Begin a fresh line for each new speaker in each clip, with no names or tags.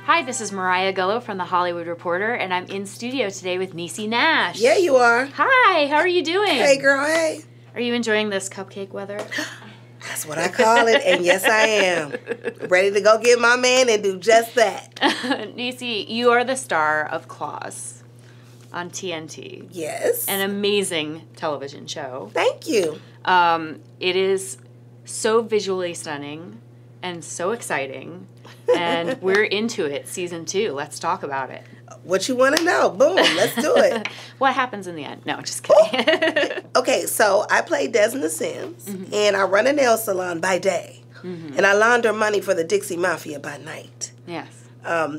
Hi, this is Mariah Gullo from The Hollywood Reporter, and I'm in studio today with Niecy Nash.
Yeah, you are.
Hi, how are you doing?
Hey, girl, hey.
Are you enjoying this cupcake weather?
That's what I call it, and yes, I am. Ready to go get my man and do just that.
Niecy, you are the star of Claws on TNT.
Yes.
An amazing television show.
Thank you.
It is so visually stunning and so exciting, and we're into it, season 2. Let's talk about it.
What you want to know? Boom, let's do it.
What happens in the end? No, just kidding.
Okay, so I play Desna Sims, and I run a nail salon by day, and I launder money for the Dixie Mafia by night.
Yes.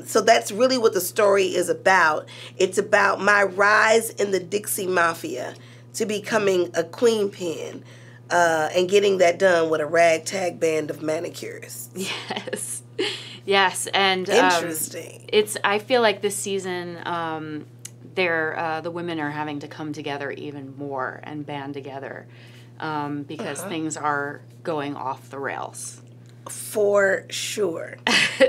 So that's really what the story is about. It's about my rise in the Dixie Mafia to becoming a queen pin, and getting that done with a ragtag band of manicurists.
Yes. Yes, and
interesting.
I feel like this season, the women are having to come together even more and band together because things are going off the rails.
For sure.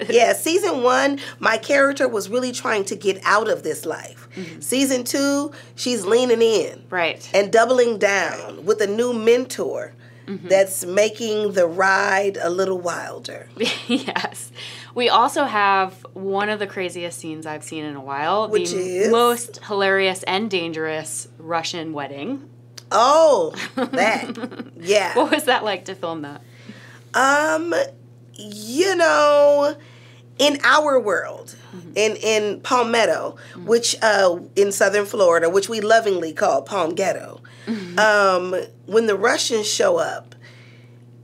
Yeah, season 1, my character was really trying to get out of this life. Season 2, she's leaning in.
Right.
And doubling down with a new mentor that's making the ride a little wilder.
Yes. We also have one of the craziest scenes I've seen in a while.
Which is?
Most hilarious and dangerous Russian wedding.
Oh, that. Yeah.
What was that like to film that?
In our world, in Palmetto, which in southern Florida, which we lovingly call Palm Ghetto, when the Russians show up,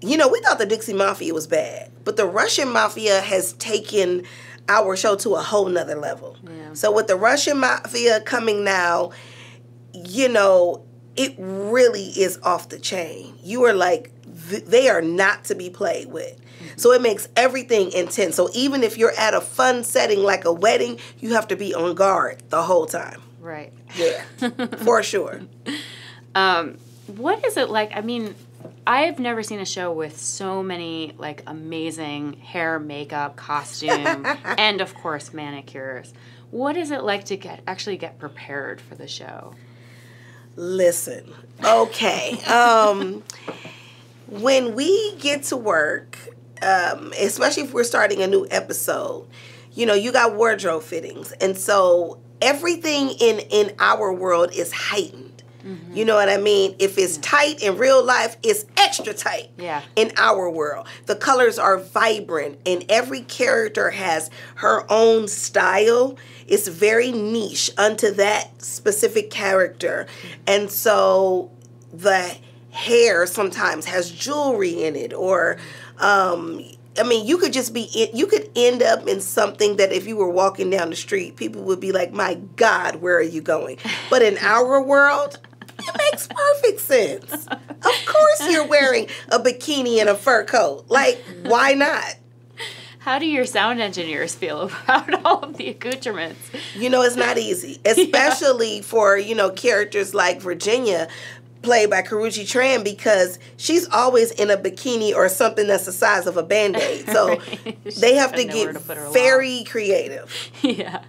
we thought the Dixie Mafia was bad, but the Russian Mafia has taken our show to a whole nother level. Yeah. So with the Russian Mafia coming now, it really is off the chain. You are like, they are not to be played with. So it makes everything intense. So even if you're at a fun setting like a wedding, you have to be on guard the whole time.
Right.
Yeah, for sure.
What is it like? I mean, I've never seen a show with so many amazing hair, makeup, costume, and of course manicures. What is it like to actually get prepared for the show?
Listen, okay. When we get to work, especially if we're starting a new episode, you got wardrobe fittings. And so everything in our world is heightened. You know what I mean? If it's tight in real life, it's extra tight in our world. The colors are vibrant, and every character has her own style. It's very niche unto that specific character. And so the hair sometimes has jewelry in it, or you could just you could end up in something that if you were walking down the street, people would be like, my God, where are you going? But in our world, it makes perfect sense. Of course you're wearing a bikini and a fur coat. Like, why not?
How do your sound engineers feel about all of the accoutrements?
It's not easy, especially for, characters like Virginia, played by Karrueche Tran, because she's always in a bikini or something that's the size of a Band-Aid. So they have to get very creative.
Yeah.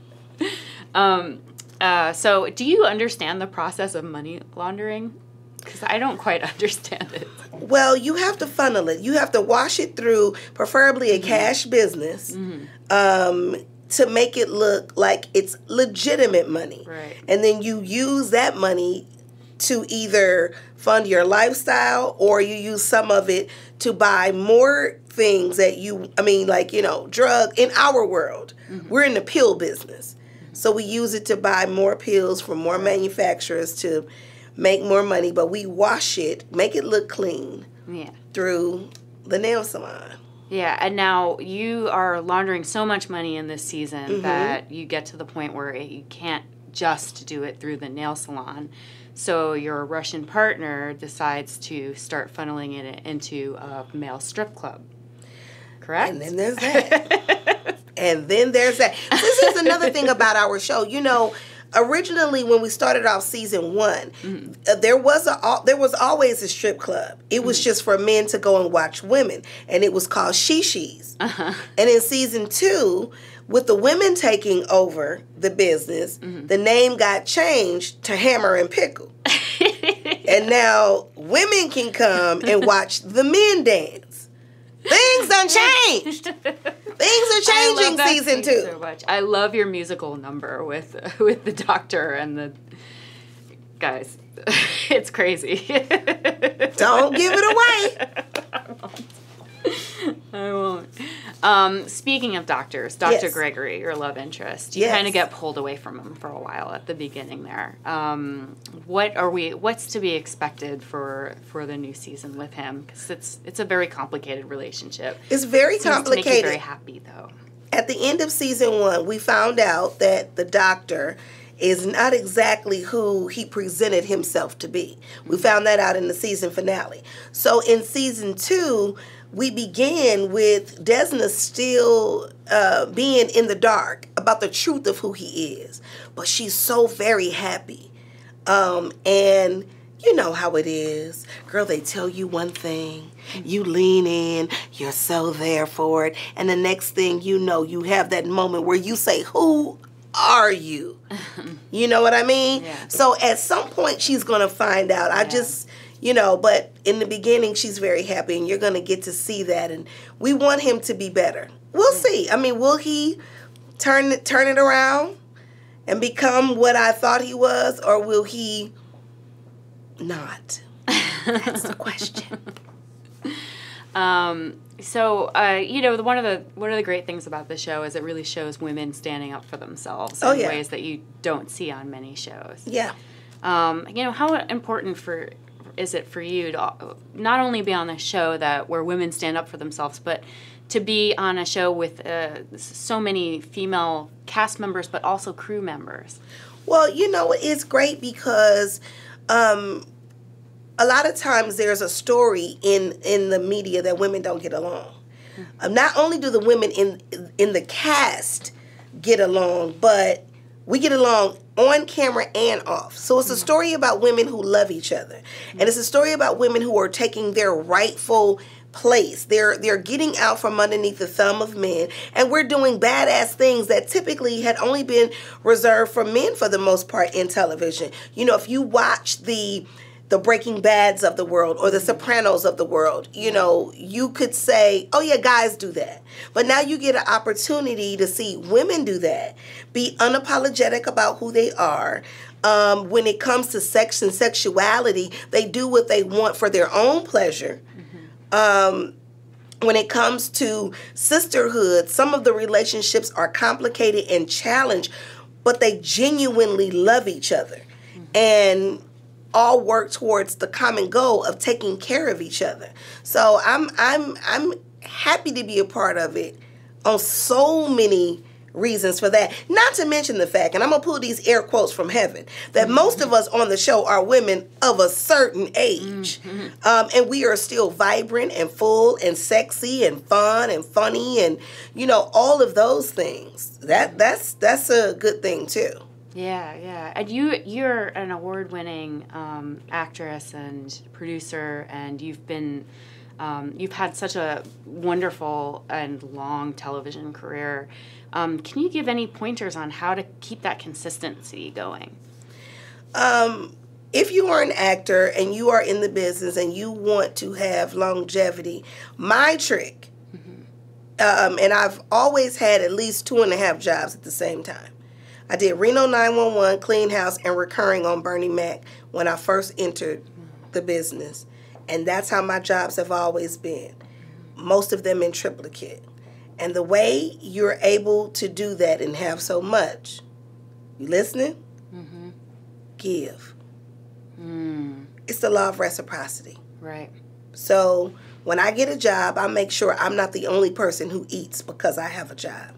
So do you understand the process of money laundering? Because I don't quite understand it.
Well, you have to funnel it. You have to wash it through, preferably a cash business, to make it look like it's legitimate money.
Right.
And then you use that money to either fund your lifestyle, or you use some of it to buy more things that drug. In our world, we're in the pill business. So we use it to buy more pills from more manufacturers to make more money, but we wash it, make it look clean through the nail salon.
Yeah, and now you are laundering so much money in this season that you get to the point where you can't just do it through the nail salon. So your Russian partner decides to start funneling it into a male strip club. Correct?
And then there's that. And then there's that. This is another thing about our show. originally when we started off season 1, there was always a strip club. It was just for men to go and watch women, and it was called Shishi's. And in season 2, with the women taking over the business, the name got changed to Hammer and Pickle. And now women can come and watch the men dance. Things done changed. Things are changing season 2.
So much. I love your musical number with the doctor and the guys. It's crazy.
Don't give it away.
I won't. Speaking of doctors, Dr.
Yes.
Gregory, your love interest, you kind of get pulled away from him for a while at the beginning there. What's to be expected for the new season with him? Because it's a very complicated relationship.
It's very complicated.
To make you very happy though.
At the end of season 1, we found out that the doctor is not exactly who he presented himself to be. We found that out in the season finale. So in season 2, we began with Desna still being in the dark about the truth of who he is. But she's so very happy. And you know how it is. Girl, they tell you one thing. You lean in. You're so there for it. And the next thing you know, you have that moment where you say, who are you? You know what I mean?
Yeah.
So at some point, she's going to find out. But in the beginning, she's very happy, and you're going to get to see that. And we want him to be better. We'll see. I mean, will he turn it around and become what I thought he was, or will he not? That's the question.
One of the great things about the show is it really shows women standing up for themselves in ways that you don't see on many shows.
Yeah.
How important is it for you to not only be on a show where women stand up for themselves, but to be on a show with so many female cast members, but also crew members?
Well, it's great because a lot of times there's a story in the media that women don't get along. Not only do the women in the cast get along, but we get along on camera and off. So it's a story about women who love each other. And it's a story about women who are taking their rightful place. They're getting out from underneath the thumb of men, and we're doing badass things that typically had only been reserved for men for the most part in television. If you watch the Breaking Bads of the world or the Sopranos of the world, you could say, oh yeah, guys do that. But now you get an opportunity to see women do that, be unapologetic about who they are. When it comes to sex and sexuality, they do what they want for their own pleasure. When it comes to sisterhood, some of the relationships are complicated and challenged, but they genuinely love each other. And all work towards the common goal of taking care of each other. So I'm happy to be a part of it on so many reasons for that. Not to mention the fact, and I'm going to pull these air quotes from heaven, that most of us on the show are women of a certain age. And we are still vibrant and full and sexy and fun and funny and, all of those things. That's a good thing too.
Yeah. And you're an award-winning actress and producer, and you've had such a wonderful and long television career. Can you give any pointers on how to keep that consistency going?
If you are an actor and you are in the business and you want to have longevity, my trick, and I've always had at least 2.5 jobs at the same time. I did Reno 911, Clean House, and recurring on Bernie Mac when I first entered the business. And that's how my jobs have always been. Most of them in triplicate. And the way you're able to do that and have so much, you listening? Give. It's the law of reciprocity.
Right.
So when I get a job, I make sure I'm not the only person who eats because I have a job.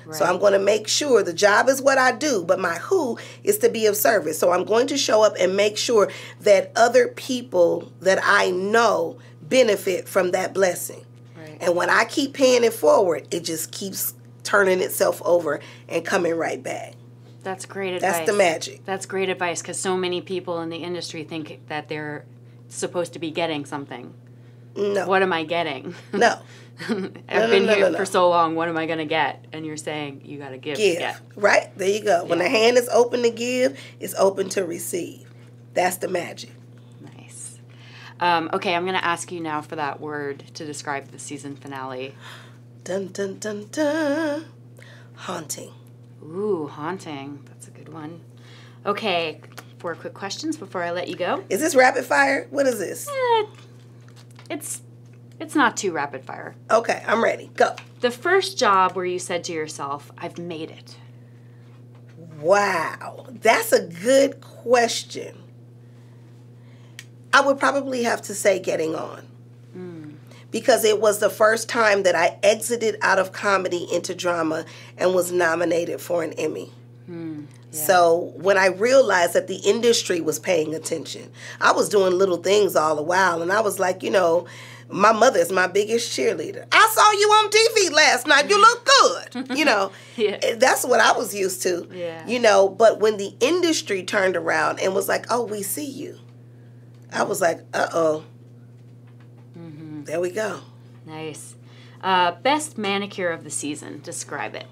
Right. So I'm going to make sure the job is what I do, but my who is to be of service. So I'm going to show up and make sure that other people that I know benefit from that blessing. Right. And when I keep paying it forward, it just keeps turning itself over and coming right back.
That's great advice.
That's the magic.
That's great advice, because so many people in the industry think that they're supposed to be getting something.
No.
What am I getting?
No.
I've been here for so long. What am I going to get? And you're saying you got to give. To get.
Right? There you go. When the hand is open to give, it's open to receive. That's the magic.
Nice. Okay, I'm going to ask you now for that word to describe the season finale.
Dun, dun, dun, dun. Haunting.
Ooh, haunting. That's a good one. Okay, 4 quick questions before I let you go.
Is this rapid fire? What is this?
It's not too rapid fire.
Okay, I'm ready. Go.
The first job where you said to yourself, I've made it.
Wow. That's a good question. I would probably have to say Getting On. Because it was the first time that I exited out of comedy into drama and was nominated for an Emmy. So when I realized that the industry was paying attention, I was doing little things all the while, and I was like, you know, my mother is my biggest cheerleader. I saw you on TV last night. You look good. You know, that's what I was used to. You know, but when the industry turned around and was like, oh, we see you, I was like, uh-oh. There we go.
Nice. Best manicure of the season. Describe it.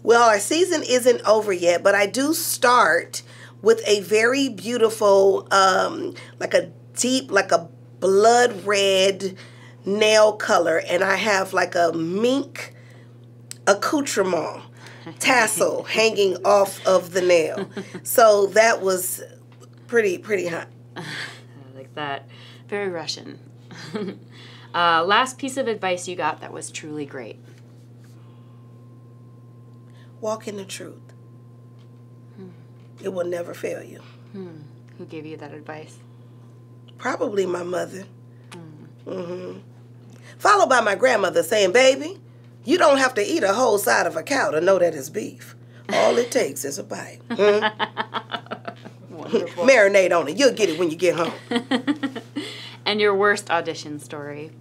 Well, our season isn't over yet, but I do start with a very beautiful, like a deep, like a blood red nail color, and I have like a mink accoutrement tassel hanging off of the nail. So that was pretty hot.
I like that. Very Russian. Last piece of advice you got that was truly great.
Walk in the truth. It will never fail you.
Who gave you that advice?
Probably my mother. Followed by my grandmother saying, baby, you don't have to eat a whole side of a cow to know that it's beef. All it takes is a bite.
Wonderful.
Marinate on it. You'll get it when you get home.
And your worst audition story?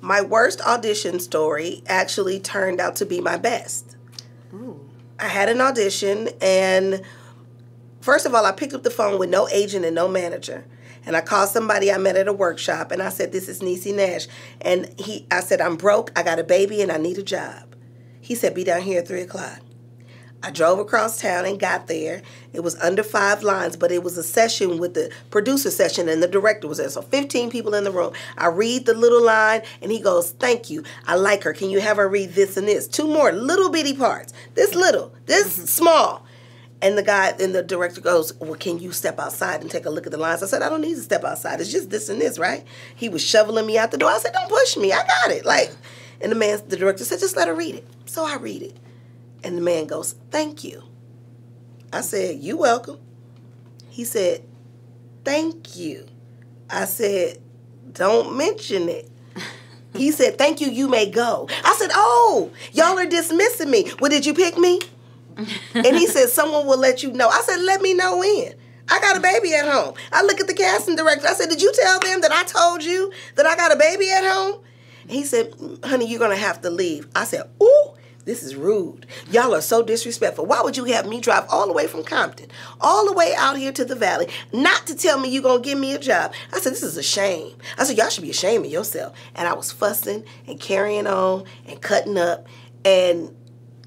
My worst audition story actually turned out to be my best.
Ooh.
I had an audition, and first of all, I picked up the phone with no agent and no manager. And I called somebody I met at a workshop, and I said, this is Niecy Nash. And I said, I'm broke, I got a baby, and I need a job. He said, be down here at 3 o'clock. I drove across town and got there. It was under 5 lines, but it was a session with the producer session, and the director was there. So 15 people in the room. I read the little line, and he goes, thank you. I like her. Can you have her read this and this? 2 more little bitty parts. This little, this small. And the director goes, well, can you step outside and take a look at the lines? I said, I don't need to step outside. It's just this and this, right? He was shoveling me out the door. I said, don't push me. I got it. And the director said, just let her read it. So I read it. And the man goes, thank you. I said, you welcome. He said, thank you. I said, don't mention it. He said, thank you, you may go. I said, oh, y'all are dismissing me. Well, did you pick me? And he said, someone will let you know. I said, let me know when. I got a baby at home. I look at the casting director. I said, did you tell them that I told you that I got a baby at home? And he said, honey, you're going to have to leave. I said, ooh. This is rude. Y'all are so disrespectful. Why would you have me drive all the way from Compton, all the way out here to the Valley, not to tell me you're going to give me a job? I said, this is a shame. I said, y'all should be ashamed of yourself. And I was fussing and carrying on and cutting up. And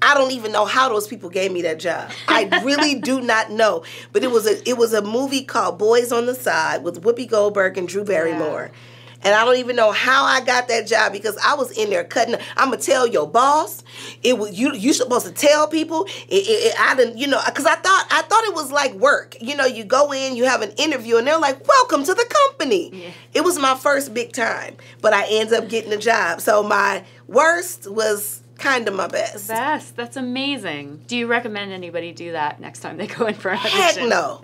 I don't even know how those people gave me that job. I really do not know. But it was a movie called Boys on the Side with Whoopi Goldberg and Drew Barrymore. Yeah. And I don't even know how I got that job because I was in there cutting. I'm gonna tell your boss. It was you supposed to tell people. I didn't, because I thought it was like work. You go in, you have an interview, and they're like, "Welcome to the company." Yeah. It was my first big time, but I ended up getting a job. So my worst was kind of my best.
That's amazing. Do you recommend anybody do that next time they go in for an audition?
Heck no.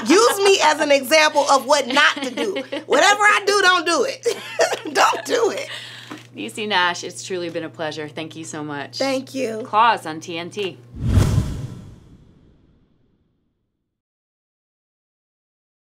Use me as an example of what not to do. Whatever I do, don't do it. Don't do it.
Niecy Nash, it's truly been a pleasure. Thank you so much.
Thank you.
Claws on TNT.